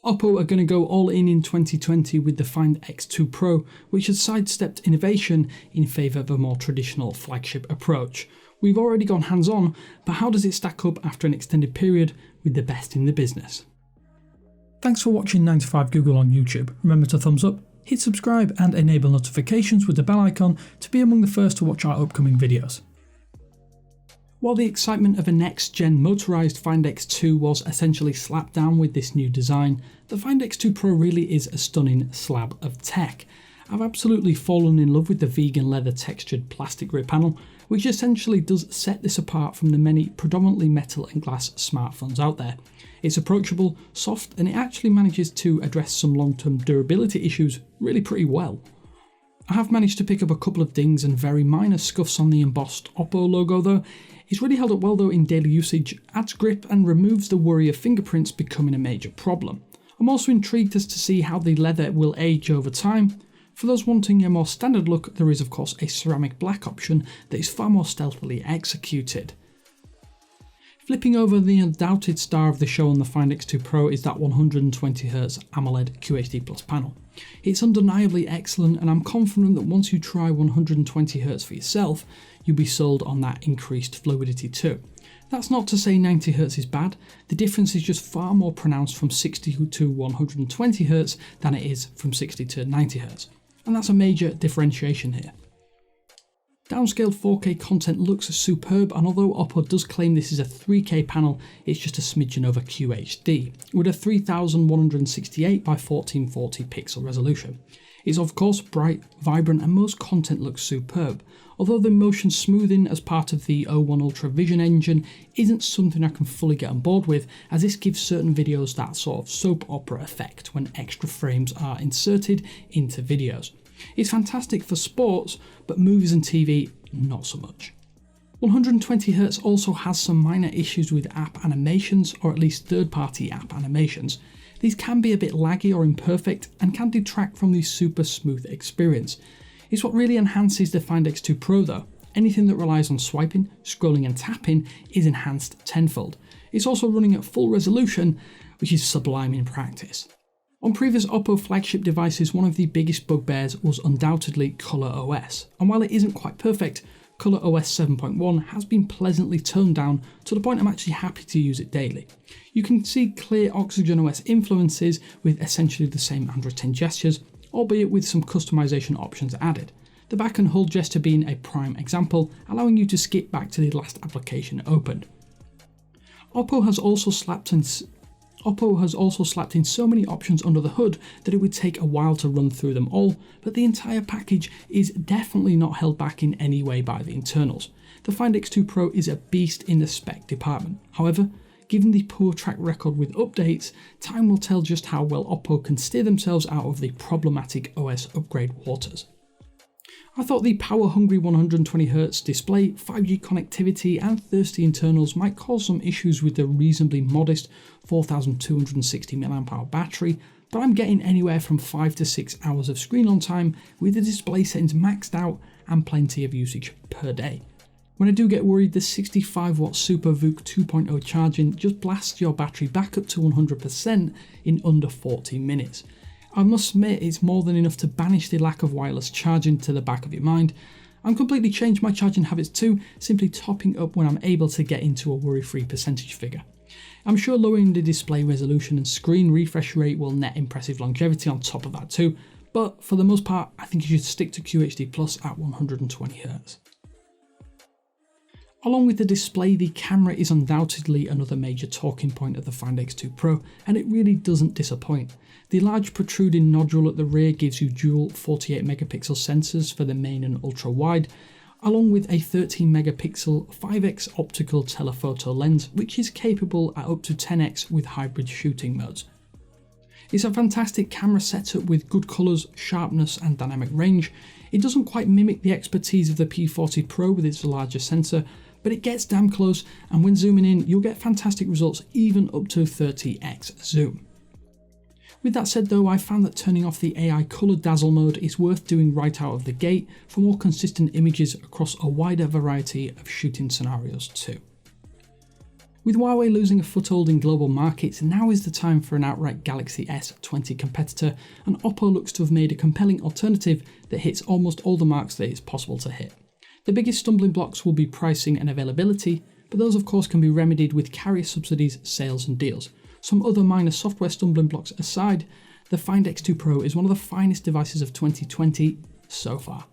Oppo are going to go all in 2020 with the Find X2 Pro, which has sidestepped innovation in favour of a more traditional flagship approach. We've already gone hands-on, but how does it stack up after an extended period with the best in the business? Thanks for watching 9to5 Google on YouTube. Remember to thumbs up, hit subscribe and enable notifications with the bell icon to be among the first to watch our upcoming videos. While the excitement of a next-gen motorised Find X2 was essentially slapped down with this new design, the Find X2 Pro really is a stunning slab of tech. I've absolutely fallen in love with the vegan leather textured plastic rear panel, which essentially does set this apart from the many predominantly metal and glass smartphones out there. It's approachable, soft, and it actually manages to address some long-term durability issues really pretty well. I have managed to pick up a couple of dings and very minor scuffs on the embossed Oppo logo though. It's really held up well though in daily usage, adds grip and removes the worry of fingerprints becoming a major problem. I'm also intrigued as to see how the leather will age over time. For those wanting a more standard look, there is of course a ceramic black option that is far more stealthily executed. Flipping over, the undoubted star of the show on the Find X2 Pro is that 120Hz Amoled Qhd panel. It's undeniably excellent, and I'm confident that once you try 120Hz for yourself, you'll be sold on that increased fluidity too. That's not to say 90Hz is bad, the difference is just far more pronounced from 60 to 120Hz than it is from 60 to 90Hz, and that's a major differentiation here. Downscaled 4K content looks superb, and although Oppo does claim this is a 3K panel, it's just a smidgen over QHD, with a 3168 by 1440 pixel resolution. It's of course bright, vibrant, and most content looks superb, although the motion smoothing as part of the O1 Ultra Vision engine isn't something I can fully get on board with, as this gives certain videos that sort of soap opera effect when extra frames are inserted into videos. It's fantastic for sports, but movies and TV, not so much. 120Hz also has some minor issues with app animations, or at least third-party app animations. These can be a bit laggy or imperfect and can detract from the super smooth experience. It's what really enhances the Find X2 Pro though. Anything that relies on swiping, scrolling and tapping is enhanced tenfold. It's also running at full resolution, which is sublime in practice. On previous Oppo flagship devices, one of the biggest bugbears was undoubtedly ColorOS, and while it isn't quite perfect, ColorOS 7.1 has been pleasantly toned down to the point I'm actually happy to use it daily. You can see clear OxygenOS influences with essentially the same Android 10 gestures, albeit with some customization options added. The back and hold gesture being a prime example, allowing you to skip back to the last application opened. Oppo has also slapped in so many options under the hood that it would take a while to run through them all, but the entire package is definitely not held back in any way by the internals. The Find X2 Pro is a beast in the spec department. However, given the poor track record with updates, time will tell just how well Oppo can steer themselves out of the problematic OS upgrade waters. I thought the power-hungry 120Hz display, 5G connectivity and thirsty internals might cause some issues with the reasonably modest 4260 mAh battery, but I'm getting anywhere from 5 to 6 hours of screen on time with the display settings maxed out and plenty of usage per day. When I do get worried, the 65W SuperVOOC 2.0 charging just blasts your battery back up to 100% in under 40 minutes. I must admit it's more than enough to banish the lack of wireless charging to the back of your mind. I'm completely changed my charging habits too, simply topping up when I'm able to get into a worry-free percentage figure. I'm sure lowering the display resolution and screen refresh rate will net impressive longevity on top of that too, but for the most part I think you should stick to QHD Plus at 120Hz. Along with the display, the camera is undoubtedly another major talking point of the Find X2 Pro, and it really doesn't disappoint. The large protruding nodule at the rear gives you dual 48 megapixel sensors for the main and ultra wide, along with a 13 megapixel 5x optical telephoto lens, which is capable at up to 10x with hybrid shooting modes. It's a fantastic camera setup with good colours, sharpness and dynamic range. It doesn't quite mimic the expertise of the P40 Pro with its larger sensor, but it gets damn close, and when zooming in you'll get fantastic results even up to 30x zoom. With that said though, I found that turning off the AI colour dazzle mode is worth doing right out of the gate for more consistent images across a wider variety of shooting scenarios too. With Huawei losing a foothold in global markets, now is the time for an outright Galaxy S20 competitor, and Oppo looks to have made a compelling alternative that hits almost all the marks that it's possible to hit. The biggest stumbling blocks will be pricing and availability, but those of course can be remedied with carrier subsidies, sales and deals. Some other minor software stumbling blocks aside, the Find X2 Pro is one of the finest devices of 2020 so far.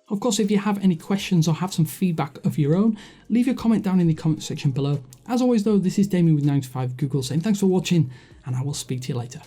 Of course, if you have any questions or have some feedback of your own, leave your comment down in the comment section below. As always though, this is Damien with 9to5 Google saying thanks for watching, and I will speak to you later.